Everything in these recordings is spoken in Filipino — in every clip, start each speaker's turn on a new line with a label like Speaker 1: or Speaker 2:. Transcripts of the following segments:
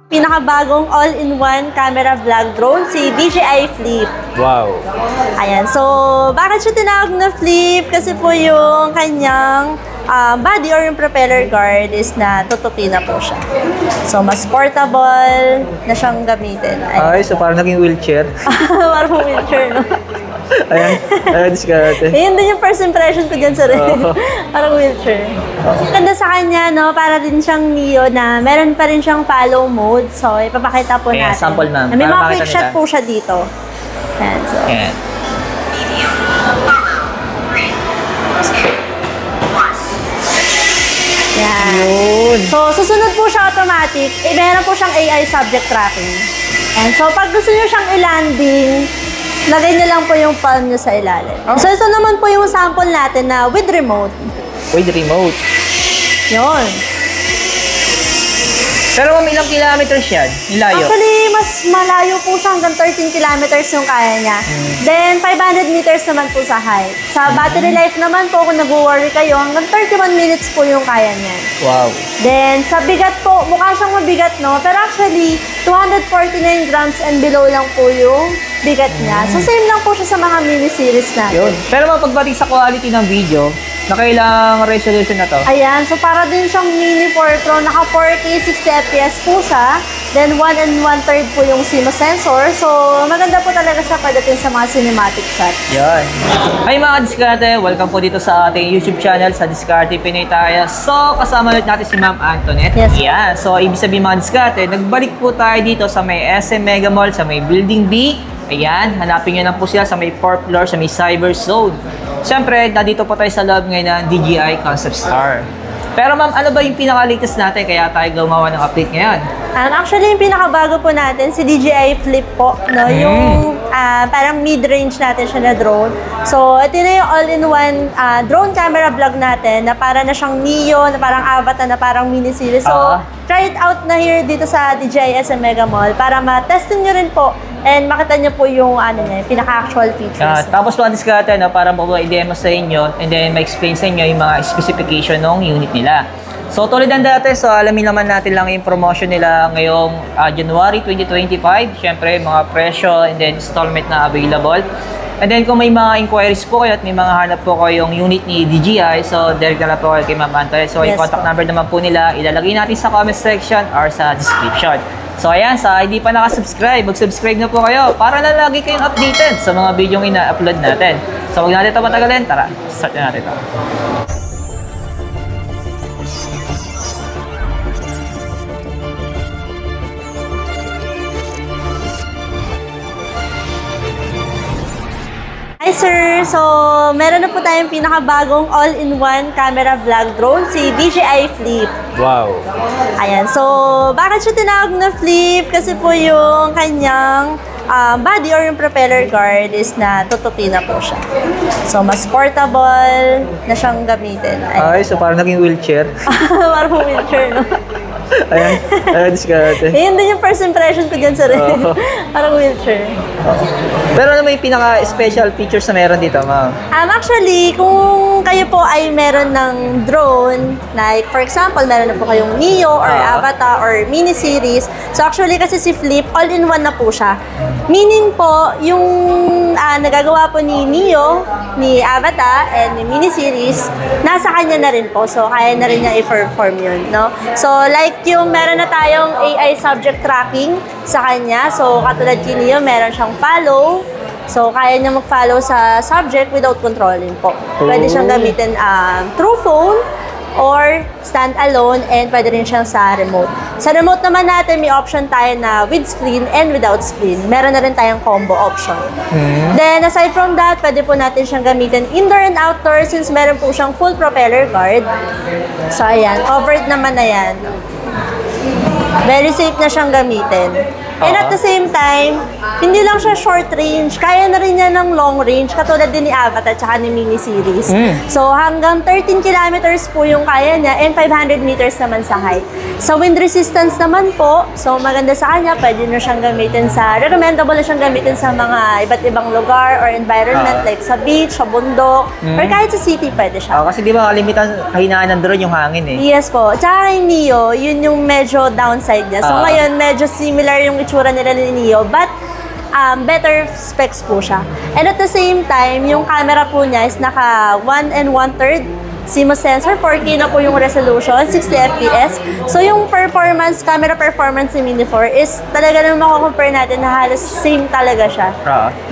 Speaker 1: Pinakabagong all-in-one camera vlog drone, si DJI Flip.
Speaker 2: Wow.
Speaker 1: Ayan, so bakit siya tinawag na Flip? Kasi po yung kanyang body or yung propeller guard is na tutupi na po siya. So mas portable na siyang gamitin.
Speaker 2: Ay, so parang naging wheelchair.
Speaker 1: Parang wheelchair, no?
Speaker 2: Ayan, diskarte.
Speaker 1: Yun din yung first impression ko dyan sa rin. Parang wheelchair. Ganda sa kanya, no? Para din siyang Mio na meron pa rin siyang follow mode. So, ipapakita po
Speaker 2: Ayan,
Speaker 1: natin.
Speaker 2: sample, ma'am.
Speaker 1: May
Speaker 2: Para
Speaker 1: mga
Speaker 2: makita
Speaker 1: quick shot
Speaker 2: nila.
Speaker 1: po siya dito. Ayan, so.
Speaker 2: Ayan.
Speaker 1: Yan.
Speaker 2: Yun.
Speaker 1: So, susunod po siya automatic. Meron po siyang AI subject tracking. And so, pag gusto niyo siyang i-landing, lagay niyo lang po yung palm niyo sa ilalim. So, ito naman po yung sample natin na with remote.
Speaker 2: With remote.
Speaker 1: Yun.
Speaker 2: Pero ma'am, ilang kilometers yan? Nilayo?
Speaker 1: Actually, mas malayo po siya. Hanggang 13 kilometers yung kaya niya. Then, 500 meters naman po sa height. Sa battery life naman po, kung nag-worry kayo, hanggang 31 minutes po yung kaya niya.
Speaker 2: Wow.
Speaker 1: Then, sa bigat po, mukha siyang mabigat, no? Pero actually, 249 grams and below lang po yung bigat niya. So, same lang po siya sa mga mini-series natin.
Speaker 2: Yun. Pero ma'am, pagdating sa quality ng video, nakailang resolution na to?
Speaker 1: Ayan, so para din siyang mini 4 Pro, naka 4K 60 FPS po siya. Then 1 1/3 po yung CMOS sensor. So maganda po talaga siya pagdating sa mga cinematic shots.
Speaker 2: Yan. Hi mga diskarte, welcome po dito sa ating YouTube channel sa Diskarte Pinoy tayo. So kasama ulit natin si Ma'am Antoinette.
Speaker 1: Yes.
Speaker 2: Yan. So ibig sabihin mga diskarte, nagbalik po tayo dito sa may SM Mega Mall, sa may Building B. Ayan, hanapin nyo lang po sila sa may 4th floor, sa may Cyber Zone. Siyempre, nandito po tayo sa loob ngayon ng DJI Concept Star. Pero ma'am, ano ba yung pinaka-latest natin kaya tayo gumawa ng update ngayon?
Speaker 1: Actually, yung pinakabago po natin, si DJI Flip po, no? Yung parang mid-range natin siya na drone. So, ito na yung all-in-one drone camera vlog natin na para na siyang Neo, na parang Avatar, na parang mini-series. So, try it out na here dito sa DJI SM Mega Mall para ma-testin nyo rin po and makita nyo po yung niya, yung pinaka-actual features.
Speaker 2: Tapos mga diskarte, no, para po i-demo sa inyo and then ma-explain sa inyo yung mga specification ng unit nila. So, tulad ng dati, so alamin naman natin lang yung promotion nila ngayong January 2025. Siyempre, mga presyo and then installment na available. And then, kung may mga inquiries po kayo at may mga hanap po kayong unit ni DJI, so direct na lang po kayo kay Ma'am Antoinette. So,
Speaker 1: Yes,
Speaker 2: yung contact number naman po nila, ilalagay natin sa comment section or sa description. So, ayan, sa hindi pa nakasubscribe, mag-subscribe na po kayo para na lagi kayong updated sa mga video yung ina-upload natin. So, huwag natin ito matagalin. Tara, start na natin ito.
Speaker 1: Hi sir! So, meron na po tayong pinakabagong all-in-one camera vlog drone, si DJI Flip.
Speaker 2: Wow.
Speaker 1: Ayan, so bakit siya tinawag na Flip? Kasi po yung kanyang body or yung propeller guard is na tutupi na po siya. So, mas portable na siyang gamitin.
Speaker 2: Ay, so parang naging wheelchair.
Speaker 1: Parang wheelchair, no?
Speaker 2: Ayan, diskarte.
Speaker 1: Yun din yung first impression ko dyan sa rin. Parang wheelchair.
Speaker 2: Pero ano may pinaka-special features na meron dito, ma'am?
Speaker 1: Actually, kung kayo po ay meron ng drone, like for example, meron na po kayong Neo or Avatar or mini-series. So actually kasi si Flip, all-in-one na po siya. Meaning po, yung nagagawa po ni Neo, ni Avatar, and ni mini-series, nasa kanya na rin po. So kaya na rin niya i-perform yun, no? So like yung meron na tayong AI subject tracking sa kanya. So katulad kay Neo, meron siyang follow. So, kaya niya mag-follow sa subject without controlling po. Pwede siyang gamitin through phone or stand-alone and pwede rin siyang sa remote. Sa remote naman natin, may option tayo na with screen and without screen. Meron na rin tayong combo option. Then, aside from that, pwede po natin siyang gamitin indoor and outdoor since meron po siyang full propeller guard. So, ayan. Covered naman na yan. Very safe na siyang gamitin. And at the same time, hindi lang siya short range, kaya na rin niya ng long range, katulad din ni Avatar at ni mini series. So hanggang 13 kilometers po yung kaya niya and 500 meters naman sa height. Sa wind resistance naman po, so maganda sa kanya, pwede nyo siyang gamitin recommendable na siyang gamitin sa mga iba't ibang lugar or environment like sa beach, sa bundok, or kahit sa city pwede siya.
Speaker 2: Kasi di ba kalimitan kahinaan ng drone yung hangin eh.
Speaker 1: Yes po. Tsaka kay Neo, yun yung medyo downside niya. So ngayon, medyo similar yung itsura nila ni Neo, but better specs po siya. And at the same time, yung camera po niya is naka 1 1/3 CMOS sensor, 4K na po yung resolution, 60 FPS. So yung camera performance ni Mini 4 is talaga naman mako-compare natin na halos same talaga siya.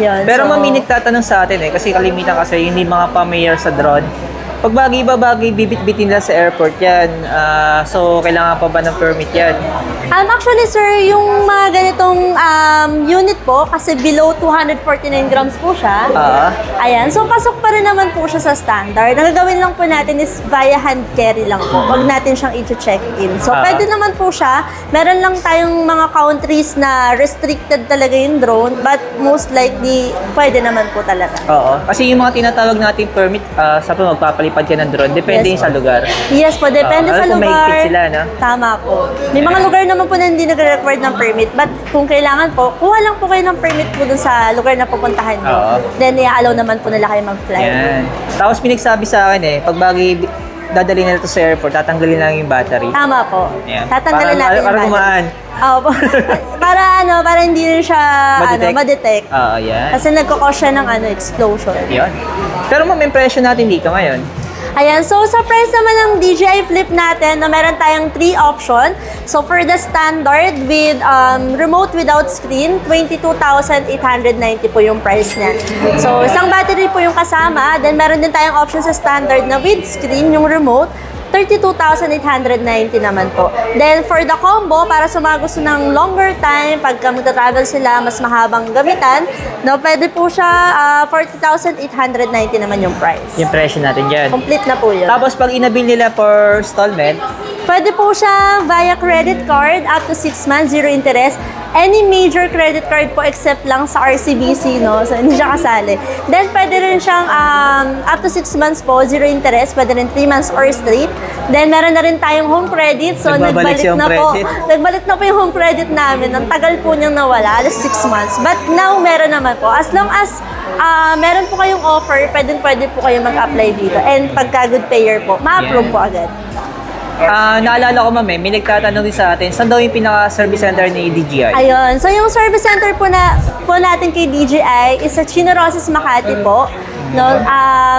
Speaker 1: Yun,
Speaker 2: Pero
Speaker 1: so,
Speaker 2: mami, nagtatanong sa atin eh, kasi kalimitan kasi hindi mga pamilyar sa drone. Pag bagay-babagay, bibit-bitin lang sa airport yan. So, kailangan pa ba ng permit yan?
Speaker 1: Actually, sir, yung mga ganitong unit po, kasi below 249 grams po siya. Ayan. So, pasok pa rin naman po siya sa standard. Ang gagawin lang po natin is via hand carry lang po. Huwag natin siyang i-check-in. So, pwede naman po siya. Meron lang tayong mga countries na restricted talaga yung drone, but most likely, pwede naman po talaga.
Speaker 2: Kasi yung mga tinatawag nating permit, sabi mo, magpapalipad ka ng drone, depende yun sa lugar.
Speaker 1: Yes po, depende sa
Speaker 2: kung
Speaker 1: lugar.
Speaker 2: mahigpit sila, no?
Speaker 1: Tama po. May mga lugar naman po na hindi nagre-require ng permit, but kung kailangan po, kuha lang po kayo ng permit po dun sa lugar na pupuntahan nyo. Then, i-allow naman po nila kayo mag-fly.
Speaker 2: Yan. Tapos pinagsabi sa akin eh, pag bagay dadalhin na ito sa airport, tatanggalin lang yung battery.
Speaker 1: Tama po.
Speaker 2: Yan.
Speaker 1: Tatanggalin natin yung
Speaker 2: para gumaan.
Speaker 1: Opo. para hindi rin siya ma-detect.
Speaker 2: Yan.
Speaker 1: Kasi nagkakos siya ng explosion.
Speaker 2: Yan. Pero ma'am, impression natin dito ngayon.
Speaker 1: Ayan, so sa price naman ng DJI Flip natin, meron tayong 3 option. So for the standard with remote without screen, 22,890 po yung price niya. So isang battery po yung kasama, then meron din tayong option sa standard na with screen, yung remote, 32,890 naman po. Then, for the combo, para sa mga gusto ng longer time, pagka magta-travel sila, mas mahabang gamitan, pwede po siya, 40,890 naman yung price.
Speaker 2: Yung presyo natin dyan.
Speaker 1: Complete na po yun.
Speaker 2: Tapos, pag inabil nila for installment,
Speaker 1: pwede po siya via credit card, up to 6 months, 0 interest. Any major credit card po except lang sa RCBC, no? So, hindi siya kasali. Then, pwede rin siyang up to 6 months po, 0 interest. Pwede rin 3 months or straight. Then, meron na rin tayong home credit. So, nagbalik na po. Nagbalik na po yung home credit namin. Ang tagal po niyang nawala, alas 6 months. But now, meron naman po. As long as meron po kayong offer, pwede po kayo mag-apply dito. And pagka good payer po, ma-approve po agad.
Speaker 2: Naalala ko ma'am may nagtatanong din sa atin, saan daw yung pinaka-service center ni DJI?
Speaker 1: Ayun. So, yung service center po natin kay DJI is sa Chino Roses, Makati po. No?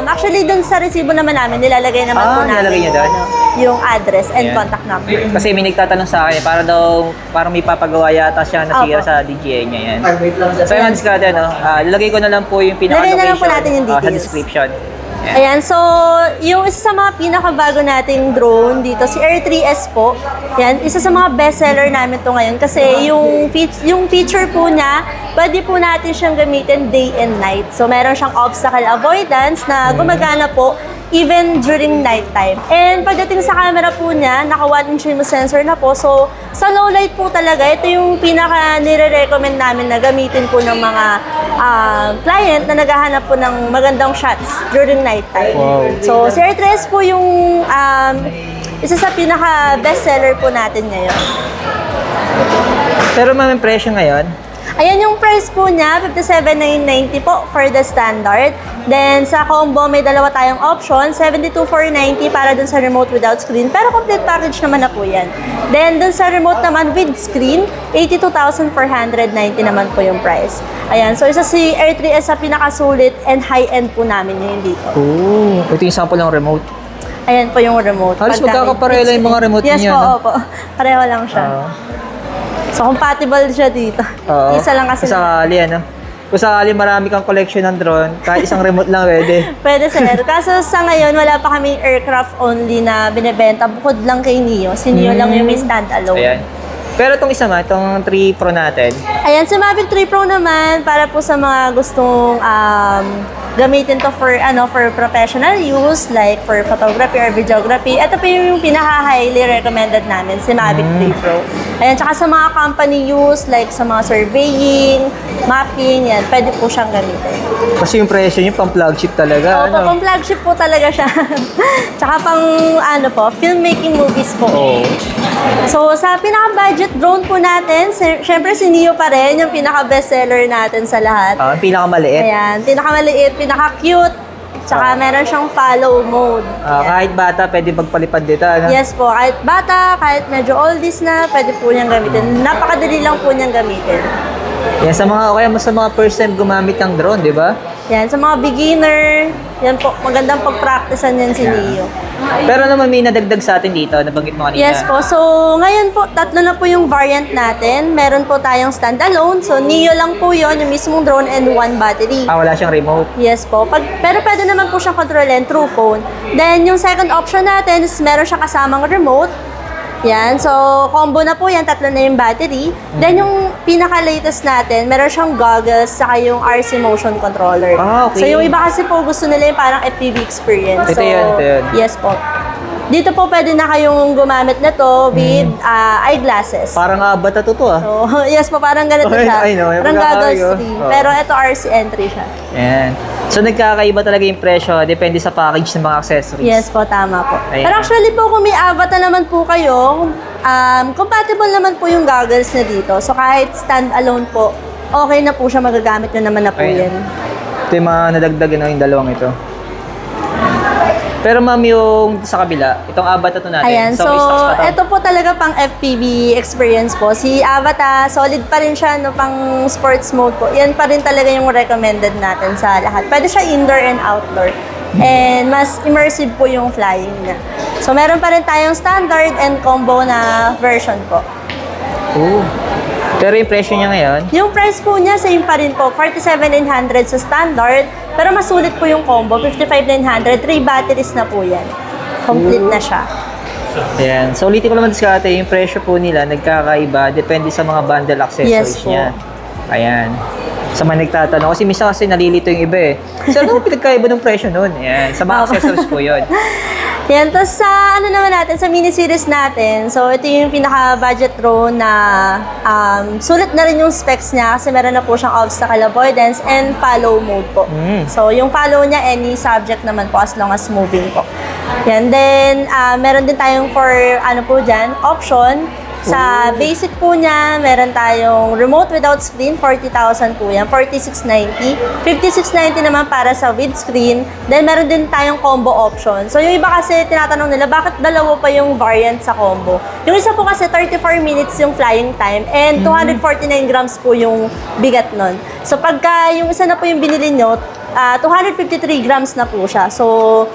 Speaker 1: Actually, dun sa resibo naman namin, nilalagay naman po namin
Speaker 2: nilalagay niyo doon?
Speaker 1: Yung address and contact number.
Speaker 2: Kasi may nagtatanong sa akin, parang may papagawa yata siya nasira sa DJI niya yan. So, yung diskarte, lalagay ko na lang po yung pinaka-location
Speaker 1: Lagay na lang po natin yung details.
Speaker 2: sa description.
Speaker 1: Ayan, so yung isa sa mga pinakabago nating drone dito, si Air 3S po. Yan, isa sa mga bestseller namin to ngayon kasi yung feature po niya, pwede po natin siyang gamitin day and night. So meron siyang obstacle avoidance na gumagana po even during nighttime. And pagdating sa camera po niya, naka 1-inch CMOS sensor na po. So, sa low light po talaga, ito yung pinaka nire-recommend namin na gamitin po ng mga client na naghahanap po ng magandang shots during nighttime.
Speaker 2: Wow.
Speaker 1: So, si Air 3S po yung isa sa pinaka bestseller po natin ngayon.
Speaker 2: Pero ma'am, yung presyo ngayon?
Speaker 1: Ayan yung price po niya, 57,990 po for the standard. Then sa combo, may dalawa tayong option, 72,490 para dun sa remote without screen. Pero complete package naman na po yan. Then dun sa remote naman with screen, 82,490 naman po yung price. Ayan, so isa si Air 3S sa pinakasulit and high-end po namin ngayon dito.
Speaker 2: Ito yung sample ng remote.
Speaker 1: Ayan po yung remote.
Speaker 2: Halos magkakapareho lang yung mga remote
Speaker 1: yes,
Speaker 2: niyo.
Speaker 1: Yes po, opo. Pareho lang siya. So, compatible siya dito. Isa lang kasi.
Speaker 2: Kung sakali, Kung sakali marami kang collection ng drone, kahit isang remote lang pwede.
Speaker 1: Pwede, sir. Kaso sa ngayon, wala pa kaming aircraft only na binibenta. Bukod lang kay Neo. Si Neo lang yung may stand-alone.
Speaker 2: Ayan. Pero itong isa itong 3 Pro natin.
Speaker 1: Ayan, si Mavic 3 Pro naman, para po sa mga gustong gamitin to for professional use like for photography or videography. Ito po yung pinaka-highly recommended namin, si Mavic 3 Pro. Ayan, tsaka sa mga company use like sa mga surveying, mapping, yan, pwede po siyang gamitin.
Speaker 2: Kasi yung presyo niyo pang flagship talaga.
Speaker 1: Opo, pang flagship po talaga siya. Tsaka pang filmmaking movies po.
Speaker 2: Oo.
Speaker 1: So, sa pinaka-budget drone po natin, syempre si Neo pa rin, yung pinaka-bestseller natin sa lahat.
Speaker 2: Ang pinakamaliit.
Speaker 1: Ayan, pinakamaliit, pinaka-cute, tsaka meron siyang follow mode. Ayan.
Speaker 2: Kahit bata, pwede magpalipad dito, ano?
Speaker 1: Yes po, kahit bata, kahit medyo oldies na, pwede po niyang gamitin. Napakadali lang po niyang gamitin.
Speaker 2: Yan, sa mga first time gumamit ng drone, di ba?
Speaker 1: Yan, sa mga beginner, yan po, magandang pag-practicean yan si Neo.
Speaker 2: Pero naman may nadagdag sa atin dito, nabanggit mo kanina.
Speaker 1: Yes po. So, ngayon po, 3 na po yung variant natin. Meron po tayong standalone. So, Neo lang po yon, yung mismong drone and 1 battery.
Speaker 2: Wala siyang remote.
Speaker 1: Yes po. Pero pwede naman po siyang kontrolin through phone. Then, yung second option natin is meron siyang kasamang remote. Yan. So, combo na po yan. 3 na yung battery. Then, yung pinaka-latest natin, meron siyang goggles saka yung RC motion controller.
Speaker 2: Okay.
Speaker 1: So, yung iba kasi po gusto nila yung parang FPV experience.
Speaker 2: Ito yun.
Speaker 1: Yes po. Dito po pwede na kayong gumamit na to with eyeglasses.
Speaker 2: Parang bata to ah.
Speaker 1: So, yes po, parang ganito siya.
Speaker 2: I know.
Speaker 1: Parang goggles free.
Speaker 2: Oh.
Speaker 1: Pero ito RC entry siya.
Speaker 2: Yan. So, nagkakaiba talaga yung presyo. Depende sa package ng mga accessories.
Speaker 1: Yes po, tama po.
Speaker 2: Ayan.
Speaker 1: Pero actually po, kung may avatar naman po kayo, compatible naman po yung goggles na dito. So, kahit stand-alone po, okay na po siya, magagamit nyo naman na po
Speaker 2: Ayan.
Speaker 1: yan.
Speaker 2: Ito yung mga nadagdagan yung dalawang ito. Pero ma'am, yung sa kabila, itong Avatar to natin.
Speaker 1: Ayan, so
Speaker 2: may stocks pa to.
Speaker 1: ito po talaga pang FPV experience po. Si Avatar, solid pa rin siya, no, pang sports mode po. Yan pa rin talaga yung recommended natin sa lahat. Pwede siya indoor and outdoor. And mas immersive po yung flying niya. So meron pa rin tayong standard and combo na version po.
Speaker 2: Oo. Pero yung presyo niya ngayon,
Speaker 1: Yung price po niya, same pa rin po. 47,900 sa standard. Pero mas sulit po yung combo. 55,900. 3 batteries na po yan. Complete na siya.
Speaker 2: ayan. So, ulitin ko naman diskarte, yung presyo po nila nagkakaiba. Depende sa mga bundle accessories
Speaker 1: Yes po.
Speaker 2: niya. Ayan. Sa mga nagtatanong, kasi minsan kasi nalilito yung iba eh. So, ano pinagkaiba ng presyo nun? Ayan. Sa mga accessories po yun.
Speaker 1: Yan, tapos sa naman natin, sa mini-series natin, so ito yung pinaka-budget drone na sulit na rin yung specs niya kasi meron na po siyang obstacle avoidance and follow mode po. So yung follow niya, any subject naman po as long as moving po. Yan, then meron din tayong for option. Sa basic po niya, meron tayong remote without screen, 40,000 po yan, 4690. 5690 naman para sa with screen. Then meron din tayong combo option. So yung iba kasi tinatanong nila, bakit dalawa pa yung variant sa combo? Yung isa po kasi 34 minutes yung flying time and 249 grams po yung bigat nun. So pagka yung isa na po yung binili nyo, 253 grams na po siya. So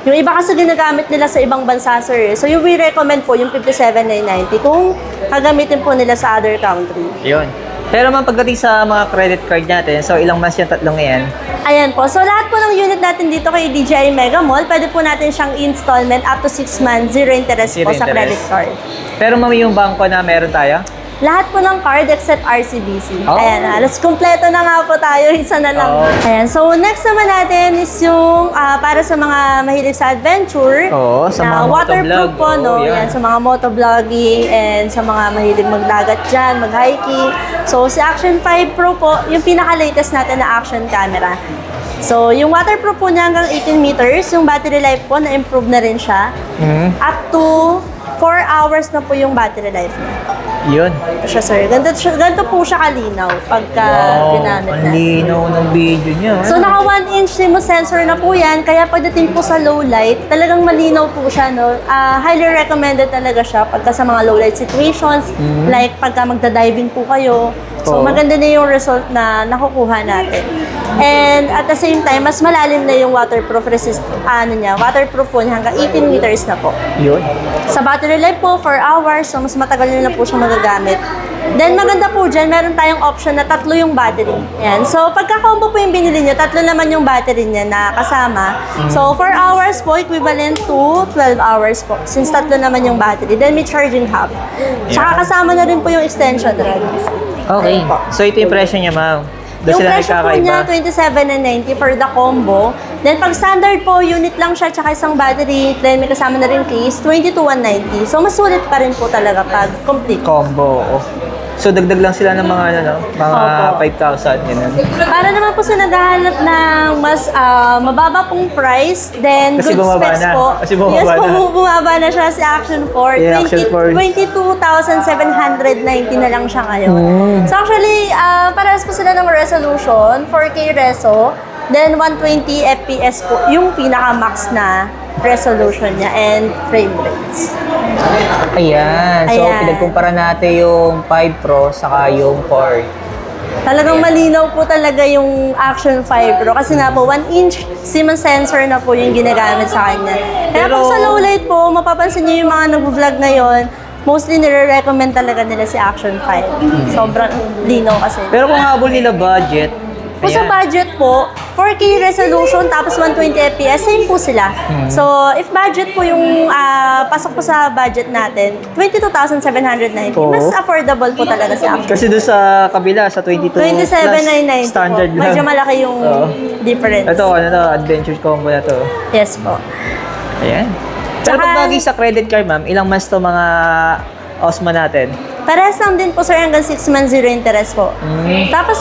Speaker 1: yung iba kasi ginagamit nila sa ibang bansa, sir. So, yung we recommend po yung 57,990 kung gagamitin po nila sa other country.
Speaker 2: Yun. Pero ma'am, pagdating sa mga credit card natin, so ilang months yung tatlong yan?
Speaker 1: Ayan po. So, lahat po ng unit natin dito kay DJI Mega Mall, pwede po natin siyang installment up to 6 months, zero interest po sa credit card.
Speaker 2: Pero ma'am, yung bangko na meron tayo?
Speaker 1: Lahat po ng card except RCBC.
Speaker 2: Oh.
Speaker 1: Ayan, halos kumpleto na nga po tayo. Isa na lang.
Speaker 2: Oh.
Speaker 1: Ayan, so next naman natin is yung para sa mga mahilig sa adventure.
Speaker 2: Oo, sa
Speaker 1: na
Speaker 2: mga
Speaker 1: waterproof
Speaker 2: motovlog.
Speaker 1: po, no?
Speaker 2: Oo, yan.
Speaker 1: Yan, sa mga motovlogging and sa mga mahilig magdagat dyan, mag-hiking. So, si Action 5 Pro po, yung pinaka-latest natin na action camera. So, yung waterproof po niya hanggang 18 meters. Yung battery life po, na-improve na rin siya. Up to 4 hours na po yung battery life niya.
Speaker 2: Yun.
Speaker 1: Ito siya, sir. Ganito po siya kalinaw pagka ginamit
Speaker 2: ang
Speaker 1: na.
Speaker 2: linaw ng video niya.
Speaker 1: So, naka 1-inch CMOS sensor na po yan. Kaya pagdating po sa low light, talagang malinaw po siya. No? Highly recommended talaga siya pagka sa mga low light situations. Like pagka magda-diving po kayo. So,
Speaker 2: Oo.
Speaker 1: maganda na yung result na nakukuha natin. And at the same time, mas malalim na yung waterproof waterproof po niya hanggang 18 meters na po.
Speaker 2: Yun.
Speaker 1: Sa battery life po, 4 hours. So, mas matagal na po siya magagamit. Then, maganda po dyan, meron tayong option na 3 yung battery. Ayan. So, pagka-combo po yung binili nyo, 3 naman yung battery niya na kasama. So, 4 hours po, equivalent to 12 hours po. Since 3 naman yung battery. Then, may charging hub. Tsaka kasama na rin po yung extension rod.
Speaker 2: Okay. So, ito yung presyo niya, ma'am. Doon
Speaker 1: Yung
Speaker 2: sila
Speaker 1: presyo po
Speaker 2: nagkakaiba.
Speaker 1: niya, 27,990 for the combo. Then, pag standard po, unit lang siya, tsaka isang battery, then may kasama na rin case, 22,190. So, mas sulit pa rin po talaga pag complete.
Speaker 2: Combo. Oh. So, dagdag lang sila ng mga, mga
Speaker 1: Opo.
Speaker 2: 5,000. Ganun.
Speaker 1: Para naman po sa naghahanap ng mas mababa pong price, then
Speaker 2: Kasi
Speaker 1: good
Speaker 2: bumaba
Speaker 1: specs
Speaker 2: na.
Speaker 1: po.
Speaker 2: Kasi bumaba
Speaker 1: yes po,
Speaker 2: na.
Speaker 1: bumaba na siya si Action 4.
Speaker 2: Yeah, Action 4.
Speaker 1: 22,790 na lang siya ngayon. So actually, parehas po sila ng resolution, 4K reso, then 120 FPS po, yung pinaka-max na resolution niya and frame rates.
Speaker 2: Ayan. So,
Speaker 1: Ayan.
Speaker 2: pinagkumpara natin yung 5 Pro saka yung 4.
Speaker 1: Talagang malinaw po talaga yung Action 5 Pro kasi nga po 1-inch Siemens sensor na po yung ginagamit sa kanya. Kaya
Speaker 2: Pero-
Speaker 1: pag sa low light po, mapapansin niyo yung mga nag-vlog ngayon, mostly nire-recommend talaga nila si Action 5. Sobrang linaw kasi.
Speaker 2: Pero kung habol nila budget,
Speaker 1: Kung sa
Speaker 2: ayan.
Speaker 1: budget po, 4K resolution tapos 120 FPS, same po sila. So, if budget po yung pasok po sa budget natin, 22,790.
Speaker 2: Oo.
Speaker 1: Mas affordable po talaga si Action.
Speaker 2: Kasi doon sa kabila, sa 22
Speaker 1: 27,990
Speaker 2: plus, standard
Speaker 1: po.
Speaker 2: lang.
Speaker 1: Medyo malaki yung
Speaker 2: Oo.
Speaker 1: difference.
Speaker 2: Ito, adventure combo na to.
Speaker 1: Yes po.
Speaker 2: Ayan. Pero
Speaker 1: Tsaka-
Speaker 2: pag bagay sa credit card, ma'am, ilang months to mga Osmo natin?
Speaker 1: Parehas lang din po sir hanggang 6 months zero interest po. Tapos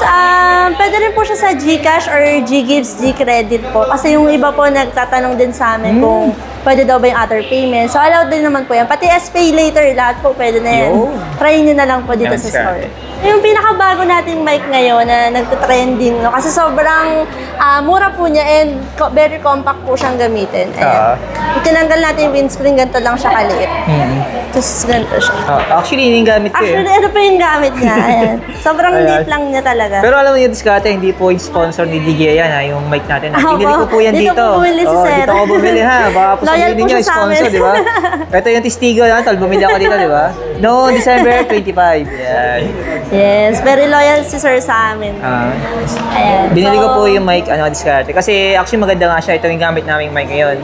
Speaker 1: pwede rin po siya sa GCash or GGives, GCredit po. Kasi yung iba po nagtatanong din sa amin kung pwede daw ba yung other payments. So allowed din naman po yan. Pati SPay later, lahat po pwede na yan.
Speaker 2: Yo.
Speaker 1: Try nyo na lang po dito
Speaker 2: Yan,
Speaker 1: sa
Speaker 2: sir.
Speaker 1: store. Yung pinakabago nating mic ngayon na nagtutrending, no? Kasi sobrang mura po niya and very compact po siyang gamitin. Ayan. Tinanggal natin yung windscreen, ganito lang siya kaliit. Tapos ganito siya.
Speaker 2: Actually, yun yung gamit ko eh.
Speaker 1: Actually, ano pa yung gamit niya? Ayan. Sobrang
Speaker 2: Ayan.
Speaker 1: liit lang niya talaga.
Speaker 2: Pero alam mo yung diskarte, hindi po yung sponsor ni DJI yan ha, yung mic natin.
Speaker 1: Opo.
Speaker 2: Pinili ko po yan
Speaker 1: Dito
Speaker 2: dito.
Speaker 1: po bumili si
Speaker 2: Oo,
Speaker 1: Sir.
Speaker 2: dito ako bumili ha. Baka po
Speaker 1: Loyal
Speaker 2: sabihin
Speaker 1: po
Speaker 2: ninyo,
Speaker 1: siya sa
Speaker 2: sponsor,
Speaker 1: amin.
Speaker 2: di ba? Ito yung testigo ha, tol, bumili ako dito, di ba? No, December 25. Yan.
Speaker 1: Yes, very loyal si Sir sa amin. Ayan.
Speaker 2: Binili
Speaker 1: So,
Speaker 2: ko po yung mic, diskarte. Kasi actually maganda nga siya, ito yung gamit naming mic ngayon.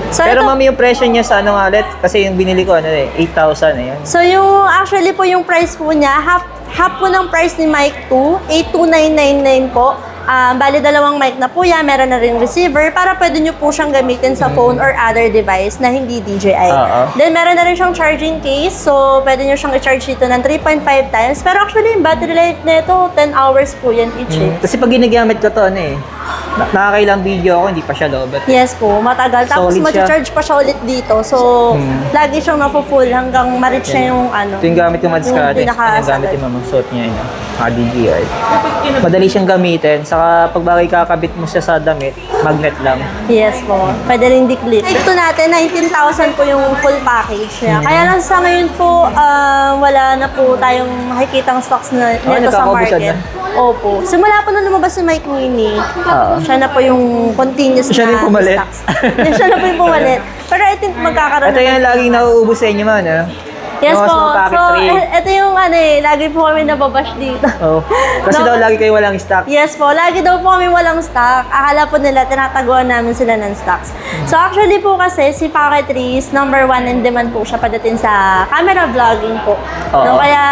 Speaker 1: So,
Speaker 2: Pero
Speaker 1: ito,
Speaker 2: mami, yung presyo niya sa nga ulit, kasi yung binili ko, 8,000 ayan.
Speaker 1: so yung actually po yung price po niya, half po ng price ni Mic 2, 82999 po. Bali, dalawang mic na po yan, meron na rin receiver para pwede nyo po siyang gamitin sa phone or other device na hindi DJI.
Speaker 2: Oo.
Speaker 1: Then, meron na rin siyang charging case, so pwede nyo siyang i-charge dito ng 3.5 times. Pero actually, yung battery life nito, 10 hours po yan each eh.
Speaker 2: Kasi pag ginagamit ko to, nakakailang video ako, hindi pa siya lobat.
Speaker 1: Yes po, matagal. Tapos
Speaker 2: Solid siya.
Speaker 1: mag-charge pa siya ulit dito. So, lagi siyang mapo-full hanggang ma-reach niya yung ano.
Speaker 2: Ito yung gamit yung madiskarte.
Speaker 1: Yung
Speaker 2: Ito yung gamit
Speaker 1: pinaka-solid.
Speaker 2: yung mamasuot niya yun. DJI. Madali siyang gamitin. Saka pag bagay kakabit mo siya sa damit, magnet lang.
Speaker 1: Yes po. Pwede rin di-clip. Ito natin, 19,000 po yung full package niya. Kaya lang sa ngayon po, wala na po tayong makikitang stocks na nito sa
Speaker 2: nagkakaubusan
Speaker 1: market.
Speaker 2: na.
Speaker 1: Opo. Simula po nung lumabas si Mike Mini,
Speaker 2: Oo.
Speaker 1: siya na po yung continuous
Speaker 2: Siya
Speaker 1: na
Speaker 2: na yung pumalit.
Speaker 1: stocks. Siya na po yung pumalit. Pero I think magkakaroon
Speaker 2: Ito yung laging nauubos sa inyo man,
Speaker 1: Yes
Speaker 2: Yung
Speaker 1: po.
Speaker 2: Osmo Pocket
Speaker 1: So,
Speaker 2: 3.
Speaker 1: ito yung lagi po kami nababash dito.
Speaker 2: Oh. Kasi
Speaker 1: No.
Speaker 2: daw lagi kayo walang stock.
Speaker 1: Yes po, lagi daw po kami walang stock. Akala po nila, tinataguan namin sila ng stocks. So actually po kasi, si Pocket 3 is number 1 in demand po siya pagdating sa camera vlogging po.
Speaker 2: Oo.
Speaker 1: No, kaya,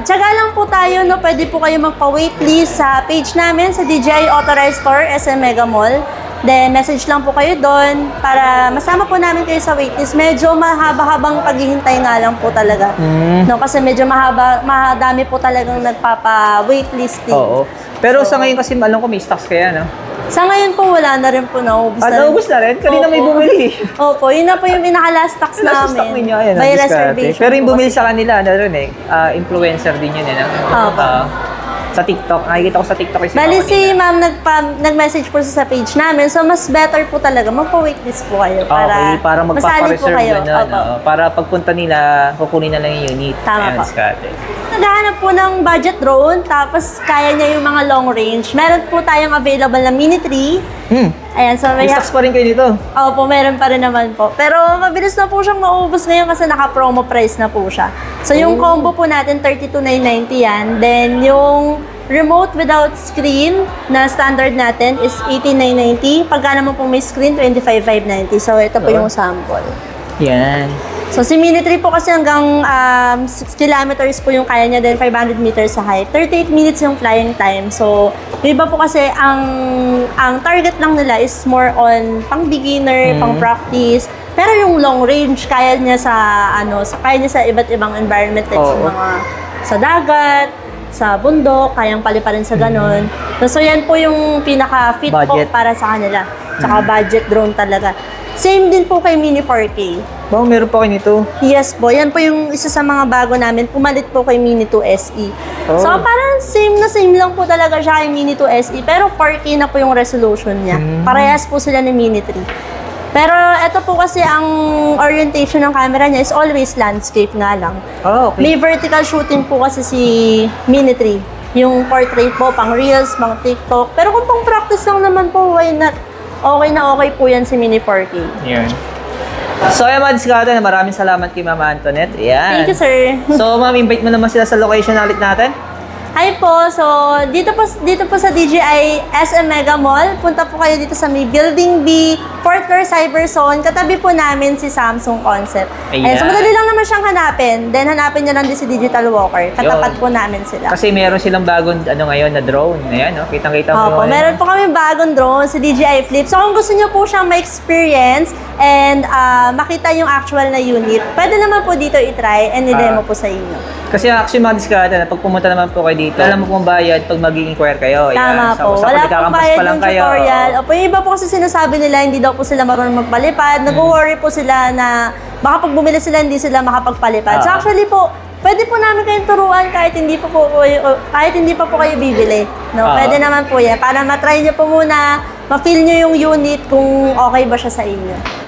Speaker 1: tiyaga lang po tayo, no? Pwede po kayo magpa-waitlist sa page namin sa DJI Authorized Store, SM Mega Mall. Then, message lang po kayo doon para masama po namin kayo sa waitlist. Medyo mahaba-habang paghihintay nga lang po talaga. No, kasi medyo mahadami po talagang nagpapa-waitlisting.
Speaker 2: Oo. Pero sa ngayon kasi alam ko may stocks kaya, no?
Speaker 1: Sa ngayon po, wala na rin po. Naubos na rin.
Speaker 2: Naubos na rin? Kanina may
Speaker 1: Opo.
Speaker 2: bumili.
Speaker 1: Opo, yun na po yung pinaka-last stocks
Speaker 2: Nasa
Speaker 1: namin.
Speaker 2: stock ninyo, ayan,
Speaker 1: By
Speaker 2: diskarte.
Speaker 1: reservation.
Speaker 2: Pero yung
Speaker 1: po
Speaker 2: bumili
Speaker 1: kasi.
Speaker 2: sa kanila, rin influencer din yun,
Speaker 1: Opo.
Speaker 2: sa TikTok. Nakikita ko sa TikTok yung
Speaker 1: Bali
Speaker 2: sinawa
Speaker 1: si
Speaker 2: kanina.
Speaker 1: ma'am nag-message po sa page namin. So, mas better po talaga. Magpa-waitlist po kayo.
Speaker 2: Okay, para
Speaker 1: masali po
Speaker 2: magpapa-reserve
Speaker 1: kayo.
Speaker 2: gano'n.
Speaker 1: Opo.
Speaker 2: Para pagpunta nila, kukunin na lang yung unit.
Speaker 1: Tama po.
Speaker 2: diskarte.
Speaker 1: Naghahanap po ng budget drone, tapos kaya niya yung mga long range. Meron po tayong available na Mini 3. Ayan, so
Speaker 2: May
Speaker 1: may
Speaker 2: stocks pa rin kayo dito.
Speaker 1: Opo, meron pa rin naman po. Pero mabilis na po siyang maubos ngayon kasi naka-promo price na po siya. So yung combo po natin, 32,990 yan. Then yung remote without screen na standard natin is 18,990. Pagka naman po may screen, 25,590. So ito po
Speaker 2: Oh.
Speaker 1: yung sample.
Speaker 2: Yan.
Speaker 1: So, si Mini 3 po kasi hanggang 6 kilometers po yung kaya niya, then 500 meters sa height. 38 minutes yung flying time. So, yung iba po kasi ang target lang nila is more on pang beginner, pang practice. Pero yung long range, kaya niya sa iba't ibang environment, like sa mga sa dagat, sa bundok, kayang paliparin sa ganon. So, yan po yung pinaka-fit po
Speaker 2: Budget.
Speaker 1: para sa kanila. Tsaka budget drone talaga. Same din po kay Mini 4K.
Speaker 2: Wow, meron pa kayo nito.
Speaker 1: Yes po, yan po yung isa sa mga bago namin. Pumalit po kay Mini 2 SE.
Speaker 2: Oh.
Speaker 1: So, parang same na same lang po talaga siya kay Mini 2 SE. Pero 4K na po yung resolution niya. Parehas po sila ni Mini 3. Pero ito po kasi ang orientation ng camera niya is always landscape nga lang.
Speaker 2: Oh, okay.
Speaker 1: May vertical shooting po kasi si Mini 3. Yung portrait po, pang reels, pang TikTok. Pero kung pang practice lang naman po, why not? Okay na okay po yan si Mini 4K.
Speaker 2: Yan. So, ayan mga diskarte, maraming salamat kay Mama Antoinette. Ayan.
Speaker 1: Thank you, sir.
Speaker 2: So, ma'am, invite mo naman sila sa location ulit natin.
Speaker 1: Hi po. So, dito po sa DJI SM Mega Mall. Punta po kayo dito sa may Building B, 4th floor Cyber Zone. Katabi po namin si Samsung Concept.
Speaker 2: Ayan.
Speaker 1: So, madali lang naman siyang hanapin. Then, hanapin niyo lang din si Digital Walker. Katapat po namin sila.
Speaker 2: Kasi meron silang bagong ngayon na drone. Ayan, no? Kitang-kita mo.
Speaker 1: Opo, meron po kami bagong drone, si DJI Flip. So, kung gusto niyo po siyang ma-experience and makita yung actual na unit, pwede naman po dito i-try and i-demo po sa inyo.
Speaker 2: Kasi actually mga diskarte, pag pumunta naman po kayo dito, alam mo kung bayad pag mag-inquire kayo.
Speaker 1: Tama po. Wala pong bayad yung tutorial. Opo, yung iba po kasi sinasabi nila, hindi daw po sila marunong magpalipad. Nag-worry po sila na baka pag bumili sila, hindi sila makapagpalipad. So actually po, pwede po namin kayong turuan kahit hindi pa po kayo bibili. No, pwede naman po yan. Para matry nyo po muna, ma-feel nyo yung unit kung okay ba siya sa inyo.